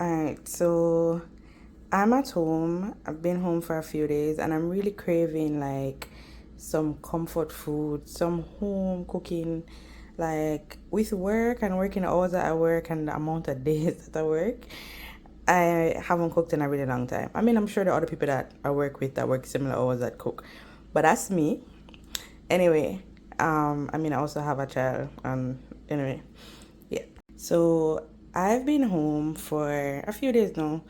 Alright, so I'm at home. I've been home for a few days and I'm really craving like some comfort food, some home cooking. Like with work and working hours that I work and the amount of days that I work, I haven't cooked in a really long time. I mean, I'm sure there are other people that I work with that work similar hours that cook, but that's me. Anyway, I mean, I also have a child, and anyway, yeah. So I've been home for a few days now,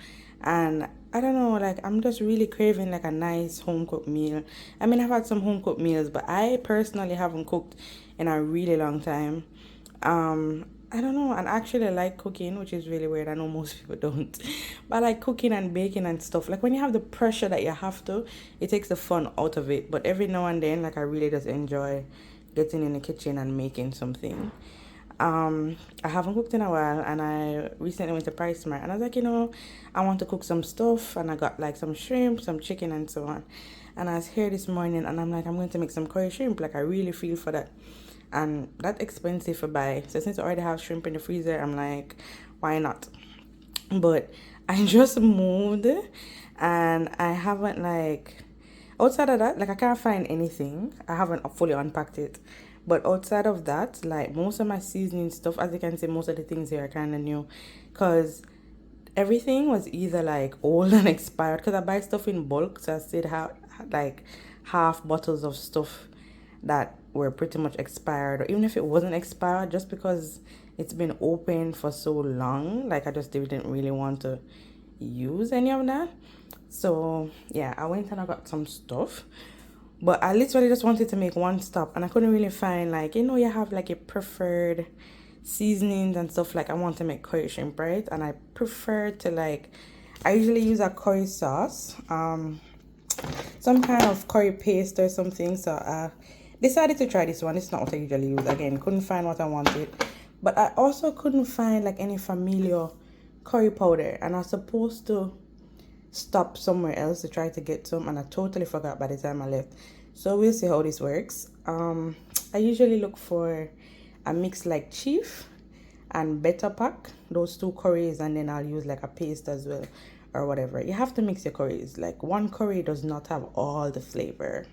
and I don't know, like I'm just really craving like a nice home cooked meal. I mean, I've had some home cooked meals, but I personally haven't cooked in a really long time. I don't know, and I actually like cooking, which is really weird. I know most people don't, but I like cooking and baking and stuff. Like when you have the pressure that you have to, it takes the fun out of it. But every now and then, like I really just enjoy getting in the kitchen and making something. I haven't cooked in a while, and I recently went to Price Smart, and I was like, I want to cook some stuff, and I got like some shrimp, some chicken, and so on. And I was here this morning, and I'm like, I'm going to make some curry shrimp. Like I really feel for that, and that's expensive to buy. So since I already have shrimp in the freezer, I'm like, why not? But I just moved, and I haven't like outside of that, like I can't find anything. I haven't fully unpacked it. But outside of that, like most of my seasoning stuff, as you can see, most of the things here are kind of new. Because everything was either like old and expired. Because I buy stuff in bulk. So I still have like half bottles of stuff that were pretty much expired. Or even if it wasn't expired, just because it's been open for so long, like I just didn't really want to use any of that. So yeah, I went and I got some stuff. But I literally just wanted to make one stop and I couldn't really find like, you have like a preferred seasonings and stuff. Like I want to make curry shrimp, right? And I prefer to like, I usually use a curry sauce, some kind of curry paste or something. So I decided to try this one. It's not what I usually use. Again, couldn't find what I wanted. But I also couldn't find like any familiar curry powder. And I was supposed to stop somewhere else to try to get some, and I totally forgot by the time I left. So we'll see how this works. I usually look for a mix like Chief and Better Pack, those two curries, and then I'll use like a paste as well or whatever. You have to mix your curries. Like one curry does not have all the flavor.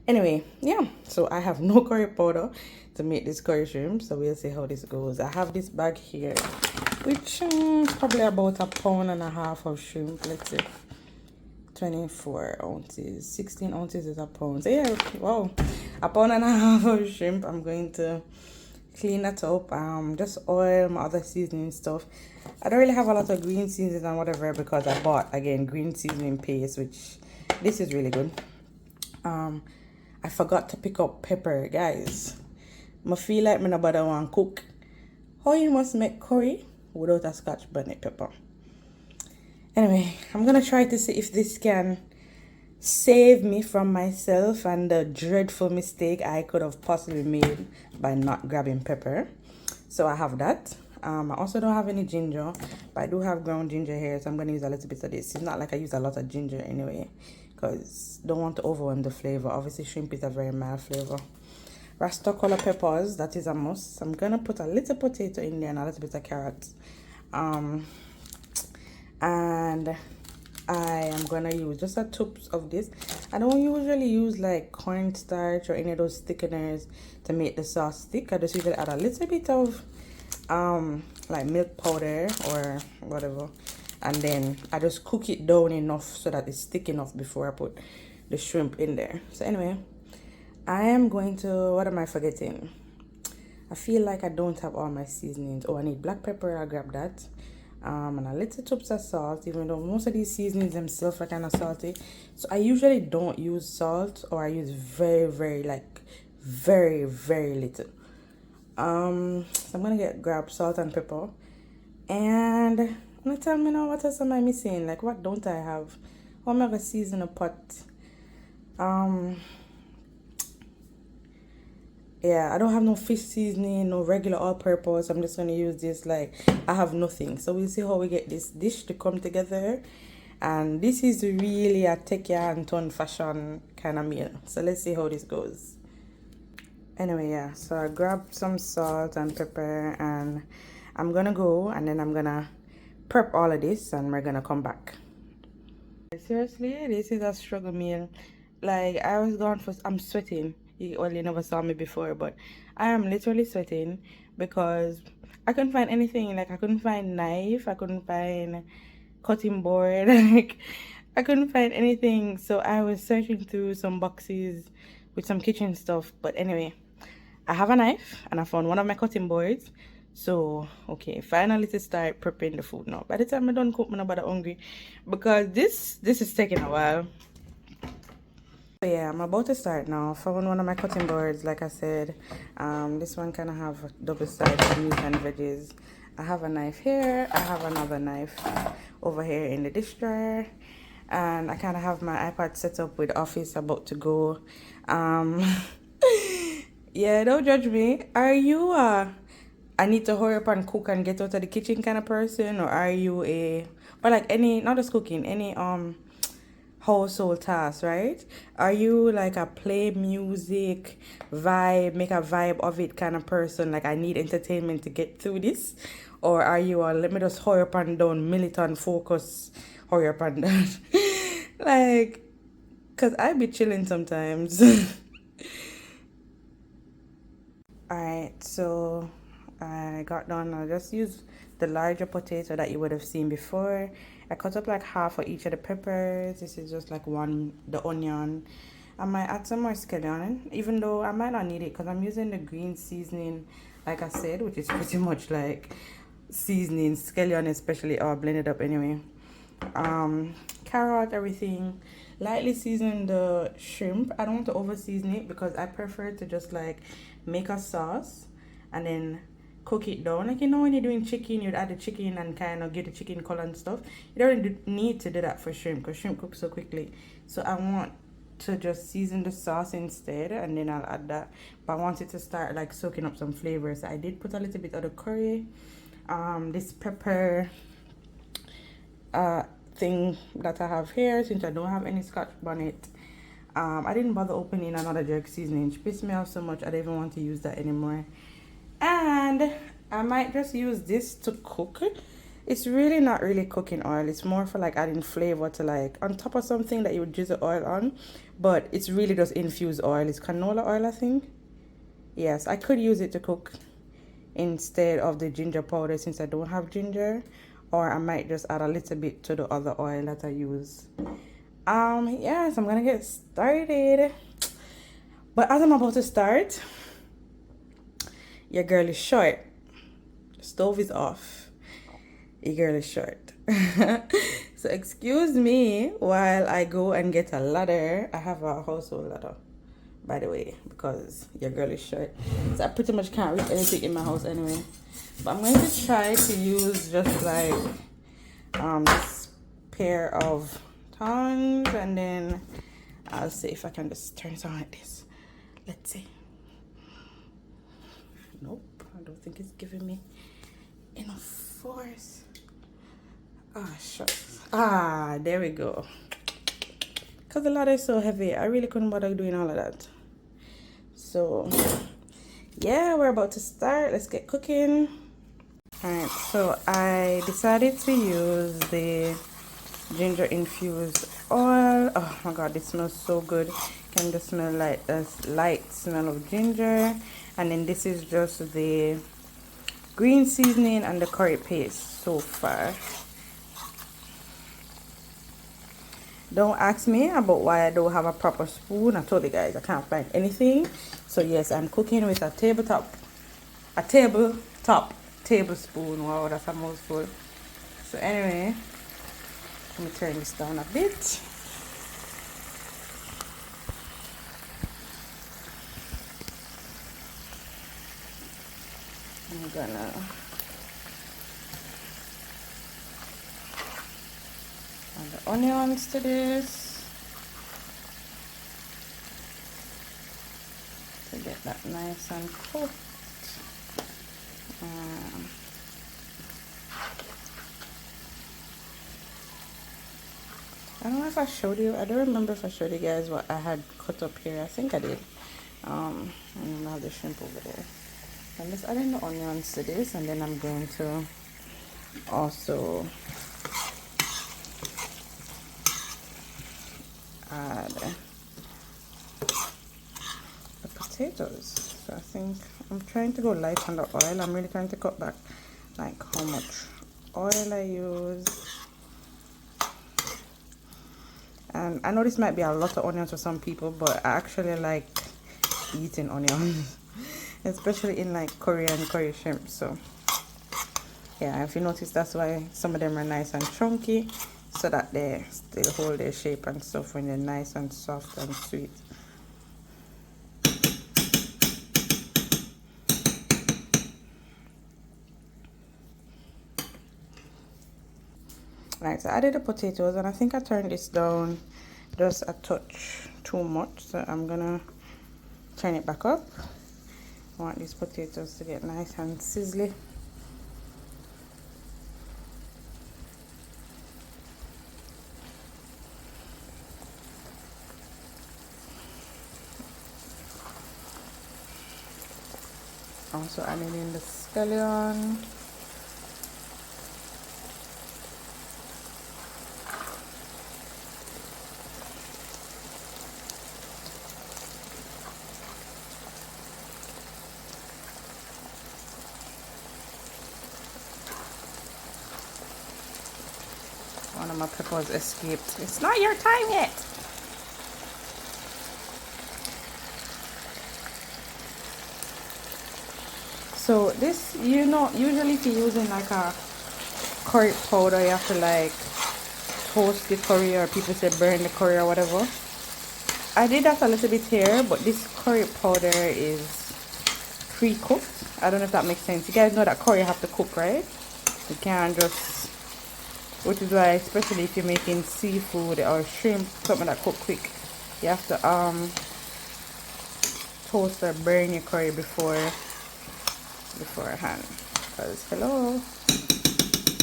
Anyway, yeah, so I have no curry powder to make this curry shrimp, so we'll see how this goes. I have this bag here, which is probably about a pound and a half of shrimp. Let's see, 24 ounces, 16 ounces is a pound. So yeah, wow, a pound and a half of shrimp. I'm going to clean that up, just oil, my other seasoning stuff. I don't really have a lot of green seasonings and whatever because I bought, again, green seasoning paste, which this is really good. I forgot to pick up pepper, guys. I feel like I nobody want to cook. How you must make curry without a scotch bonnet pepper? Anyway, I'm gonna try to see if this can save me from myself and the dreadful mistake I could have possibly made by not grabbing pepper. So I have that. I also don't have any ginger, but I do have ground ginger here, so I'm gonna use a little bit of this. It's not like I use a lot of ginger anyway, because don't want to overwhelm the flavor. Obviously, shrimp is a very mild flavor. Rasta color peppers, that is a must. I'm gonna put a little potato in there and a little bit of carrots. And I am gonna use just a tubs of this. I don't usually use like cornstarch or any of those thickeners to make the sauce thick. I just usually add a little bit of like milk powder or whatever, and then I just cook it down enough so that it's thick enough before I put the shrimp in there. So anyway, I am going to, what am I forgetting? I feel like I don't have all my seasonings. Oh, I need black pepper. I'll grab that. And a little tubs of salt, even though most of these seasonings themselves are kind of salty. So I usually don't use salt, or I use very, very little. So I'm gonna grab salt and pepper, and I'm gonna tell me now what else am I missing? Like what don't I have? How am I gonna season a pot? Yeah, I don't have no fish seasoning, no regular all-purpose. I'm just gonna use this. Like I have nothing. So we'll see how we get this dish to come together. And this is really a take your hand on fashion kind of meal. So let's see how this goes. Anyway, yeah, so I grabbed some salt and pepper, and I'm gonna go and then I'm gonna prep all of this and we're gonna come back. Seriously, this is a struggle meal. Like, I was gone for, I'm sweating. Well, you never saw me before, but I am literally sweating because I couldn't find anything. Like, I couldn't find knife, I couldn't find cutting board, like, I couldn't find anything. So I was searching through some boxes with some kitchen stuff. But anyway, I have a knife and I found one of my cutting boards. So, okay, finally to start prepping the food now. By the time I done cook, I'm not hungry because this is taking a while. So yeah, I'm about to start now. I found one of my cutting boards, like I said. This one kind of have double sided meat and veggies. I have a knife here. I have another knife over here in the dish drawer. And I kind of have my iPad set up with Office about to go. Yeah, don't judge me. Are you I need to hurry up and cook and get out of the kitchen kind of person, or are you or like any, not just cooking, any household tasks, right? Are you like a play music vibe, make a vibe of it kind of person, like I need entertainment to get through this? Or are you a let me just hurry up and down, militant focus, hurry up and down? Like, cause I be chilling sometimes. Alright, so I got done. I just used the larger potato that you would have seen before. I cut up like half of each of the peppers. This is just like one, the onion. I might add some more scallion, even though I might not need it because I'm using the green seasoning, like I said, which is pretty much like seasoning, scallion especially, or blended up anyway. Carrot, everything. Lightly season the shrimp. I don't want to over season it because I prefer to just like make a sauce and then cook it down. Like, you know, when you're doing chicken, you'd add the chicken and kind of get the chicken color and stuff. You don't need to do that for shrimp because shrimp cooks so quickly. So I want to just season the sauce instead and then I'll add that. But I want it to start like soaking up some flavors. So I did put a little bit of the curry, this pepper thing that I have here, since I don't have any scotch bonnet. I didn't bother opening another jerk seasoning. It pissed me off so much I don't even want to use that anymore. And I might just use this to cook. It's really not really cooking oil. It's more for like adding flavor to like on top of something that you would drizzle oil on. But it's really just infused oil. It's canola oil, I think. Yes, I could use it to cook instead of the ginger powder since I don't have ginger. Or I might just add a little bit to the other oil that I use. Yes, I'm gonna get started. But as I'm about to start, your girl is short. The stove is off. Your girl is short. So excuse me while I go and get a ladder. I have a household ladder, by the way, because your girl is short. So I pretty much can't reach anything in my house anyway. But I'm going to try to use just like this pair of tongs, and then I'll see if I can just turn it on like this. Let's see. Nope, I don't think it's giving me enough force. Ah, shucks. Ah, there we go. Because the ladder is so heavy, I really couldn't bother doing all of that. So yeah, we're about to start. Let's get cooking. Alright, so I decided to use the ginger infused oil. Oh my god, it smells so good. You can just smell like a light smell of ginger. And then this is just the green seasoning and the curry paste so far. Don't ask me about why I don't have a proper spoon. I told you guys I can't find anything. So yes, I'm cooking with a tabletop tablespoon. Wow, that's a mouthful. So anyway, let me turn this down a bit. I'm gonna add the onions to this to get that nice and cooked. I don't know if I showed you. I don't remember if I showed you guys what I had cut up here. I think I did. And have the shrimp over there. I'm just adding the onions to this, and then I'm going to also add the potatoes. So I think I'm trying to go light on the oil. I'm really trying to cut back like how much oil I use. And I know this might be a lot of onions for some people, but I actually like eating onions, especially in like curry and curry shrimp. So yeah, if you notice, that's why some of them are nice and chunky, so that they still hold their shape and stuff when they're nice and soft and sweet. Right, so I added the potatoes, and I think I turned this down just a touch too much, so I'm gonna turn it back up. I want these potatoes to get nice and sizzly. Also adding in the scallion. One of my peppers escaped. It's not your time yet. So this, you know, usually if you're using like a curry powder, you have to like toast the curry, or people say burn the curry or whatever. I did that a little bit here, but this curry powder is pre-cooked. I don't know if that makes sense. You guys know that curry have to cook, right? You can't just, which is why, especially if you're making seafood or shrimp, something that cook quick, you have to toast or burn your curry beforehand. Because hello,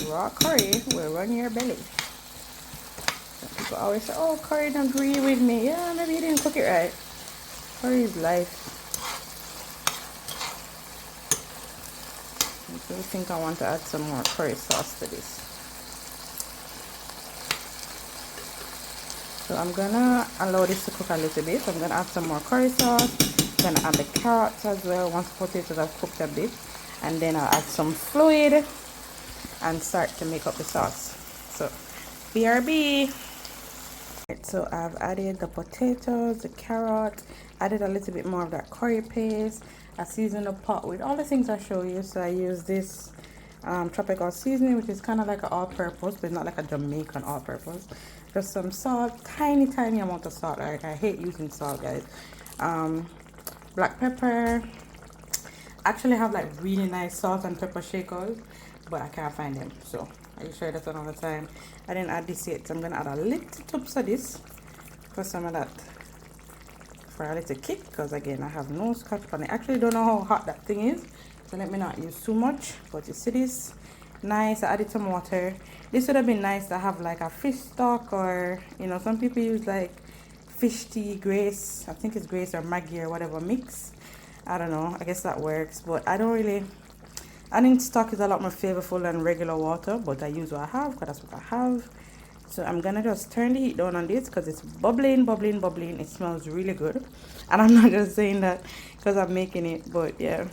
raw curry will run your belly. Some people always say, oh, curry don't agree with me. Yeah, maybe you didn't cook it right. Curry is life. I do think I want to add some more curry sauce to this. So I'm gonna allow this to cook a little bit. I'm gonna add some more curry sauce. I'm gonna add the carrots as well once the potatoes have cooked a bit, and then I'll add some fluid and start to make up the sauce. So BRB. Right, so I've added the potatoes, the carrot, added a little bit more of that curry paste. I seasoned the pot with all the things I show you. So I use this tropical seasoning, which is kind of like an all-purpose, but not like a Jamaican all-purpose. Just some salt, tiny amount of salt. Like, I hate using salt, guys. Black pepper. Actually have like really nice salt and pepper shakers, but I can't find them, so I share that another time. I didn't add this yet, so I'm gonna add a little tips of this for some of that, for a little kick, because again I have no scotch on it. I actually don't know how hot that thing is, so let me not use too much. But you see this, nice. I added some water. This would have been nice to have like a fish stock, or you know, some people use like fish tea, Grace, I think it's Grace or Maggie or whatever mix. I don't know, I guess that works, but I think stock is a lot more flavorful than regular water, but I use what I have because that's what I have. So I'm gonna just turn the heat down on this because it's bubbling. It smells really good, and I'm not just saying that because I'm making it, but yeah,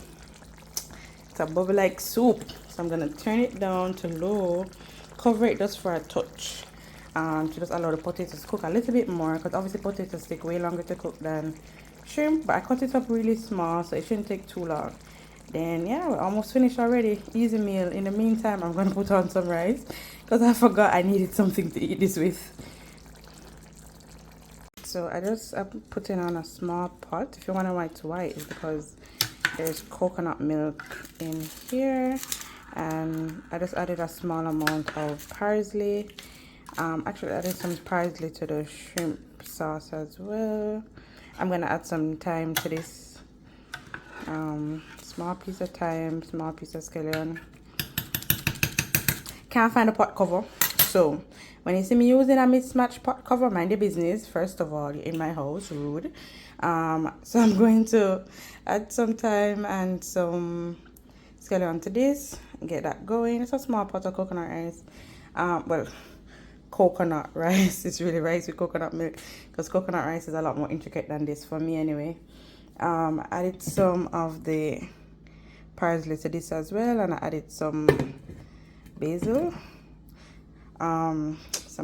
it's a bubble like soup. So I'm gonna turn it down to low, cover it just for a touch, to just allow the potatoes to cook a little bit more, because obviously potatoes take way longer to cook than shrimp, but I cut it up really small so it shouldn't take too long. Then yeah, we're almost finished already. Easy meal. In the meantime, I'm gonna put on some rice because I forgot I needed something to eat this with. So I'm putting on a small pot. If you want to white to white, it's because there's coconut milk in here, and I just added a small amount of parsley. Actually added some parsley to the shrimp sauce as well. I'm gonna add some thyme to this. Small piece of thyme, small piece of scallion. Can't find a pot cover, so when you see me using a mismatched pot cover, mind your business. First of all, you're in my house, rude. So I'm going to add some thyme and some Let's get on to this and get that going. It's a small pot of coconut rice. Well, coconut rice. It's really rice with coconut milk, because coconut rice is a lot more intricate than this for me anyway. I added some of the parsley to this as well, and I added some basil. So I'm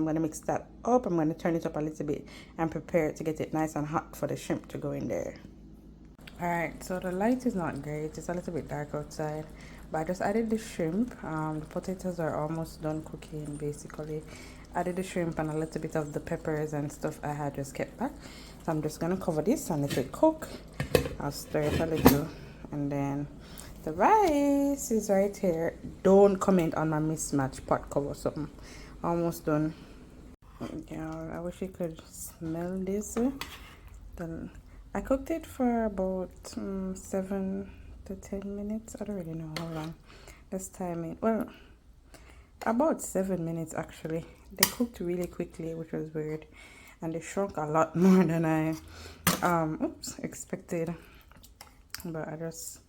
going to mix that up. I'm going to turn it up a little bit and prepare it to get it nice and hot for the shrimp to go in there. Alright, so the light is not great. It's a little bit dark outside, but I just added the shrimp. The potatoes are almost done cooking basically. Added the shrimp and a little bit of the peppers and stuff I had just kept back. So I'm just going to cover this and let it cook. I'll stir it a little, and then the rice is right here. Don't comment on my mismatched pot cover. Something almost done. Yeah, I wish you could smell this. Then I cooked it for about 7 to 10 minutes. I don't really know how long. Let's time it. Well, about 7 minutes actually. They cooked really quickly, which was weird, and they shrunk a lot more than I expected. But I just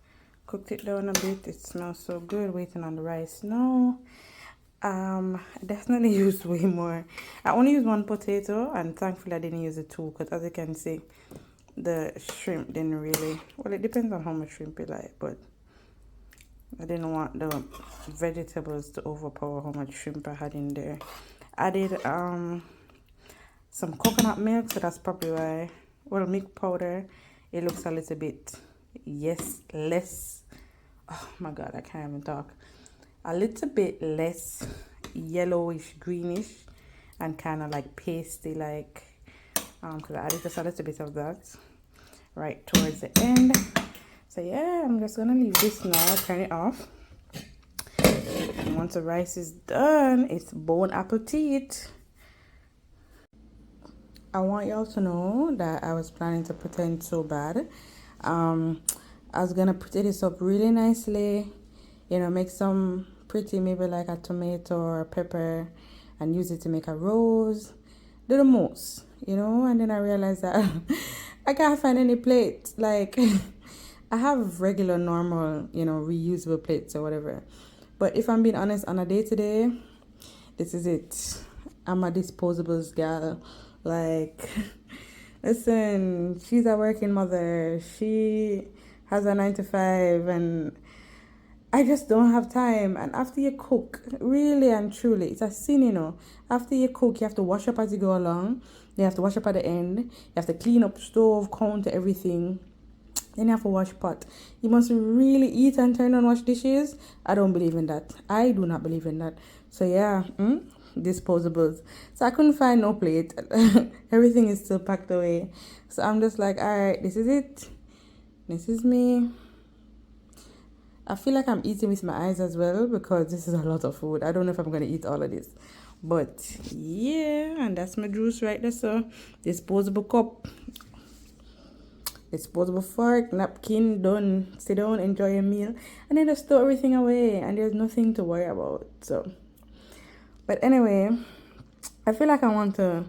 cooked it down a bit. It smells so good. Waiting on the rice now. I definitely used way more. I only used 1 potato, and thankfully I didn't use the 2, because as you can see, the shrimp didn't really, well, it depends on how much shrimp you like, but I didn't want the vegetables to overpower how much shrimp I had in there. Added some coconut milk, so that's probably why, well, milk powder, it looks a little bit, less, oh my god, I can't even talk. A little bit less yellowish, greenish, and kind of like pasty, like, because I added just a little bit of that right towards the end. So yeah, I'm just gonna leave this now, turn it off. And once the rice is done, it's bon appetit. I want y'all to know that I was planning to pretend so bad. I was gonna put this up really nicely, you know, make some pretty, maybe like a tomato or a pepper, and use it to make a rose. Do the most, you know. And then I realized that I can't find any plates. Like, I have regular, normal, you know, reusable plates or whatever. But if I'm being honest, on a day-to-day, this is it. I'm a disposables gal. Like, listen, she's a working mother. She has a 9-to-5, and I just don't have time. And after you cook, really and truly, it's a sin, you know. After you cook, you have to wash up as you go along. You have to wash up at the end. You have to clean up stove, counter everything. Then you have to wash pot. You must really eat and turn on wash dishes. I don't believe in that. I do not believe in that. So yeah, disposables. So I couldn't find no plate. Everything is still packed away. So I'm just like, all right, this is it. This is me. I feel like I'm eating with my eyes as well, because this is a lot of food. I don't know if I'm going to eat all of this. But yeah, and that's my juice right there. So disposable cup, disposable fork, napkin, done. Sit down, enjoy your meal, and then just throw everything away, and there's nothing to worry about. So, but anyway, I feel like I want to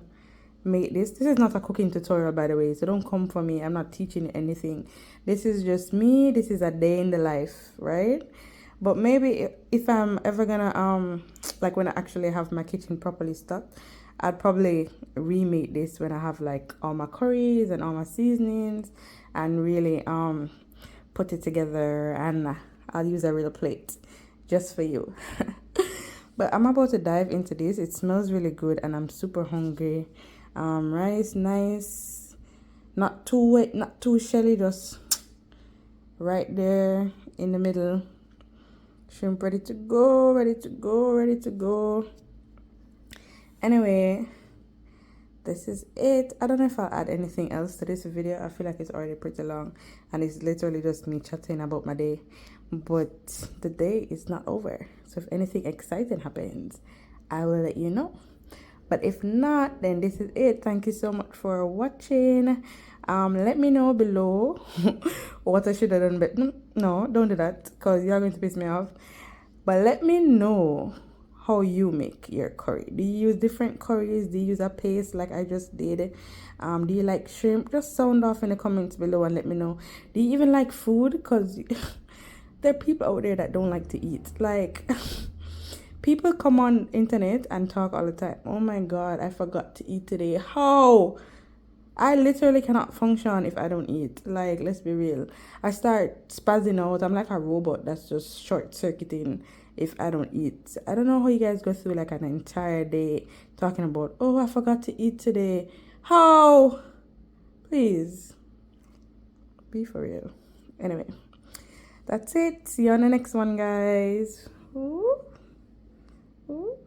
make this. This is not a cooking tutorial, by the way, so don't come for me. I'm not teaching anything. This is just me. This is a day in the life, right? But maybe if I'm ever gonna like when I actually have my kitchen properly stocked, I'd probably remake this when I have like all my curries and all my seasonings, and really put it together, and I'll use a real plate just for you. But I'm about to dive into this. It smells really good, and I'm super hungry. Rice, nice, not too wet, not too shelly, just right there in the middle. Shrimp ready to go, ready to go, ready to go. Anyway, this is it. I don't know if I'll add anything else to this video. I feel like it's already pretty long, and it's literally just me chatting about my day. But the day is not over. So if anything exciting happens, I will let you know. But if not, then this is it. Thank you so much for watching. Let me know below what I should have done, but no, don't do that, because you're going to piss me off. But let me know how you make your curry. Do you use different curries? Do you use a paste like I just did? Do you like shrimp? Just sound off in the comments below and let me know. Do you even like food? Because there are people out there that don't like to eat. Like, people come on internet and talk all the time. Oh my God, I forgot to eat today. How? I literally cannot function if I don't eat. Like, let's be real. I start spazzing out. I'm like a robot that's just short circuiting if I don't eat. I don't know how you guys go through like an entire day talking about, oh, I forgot to eat today. How? Please. Be for real. Anyway, that's it. See you on the next one, guys. Ooh. Ooh.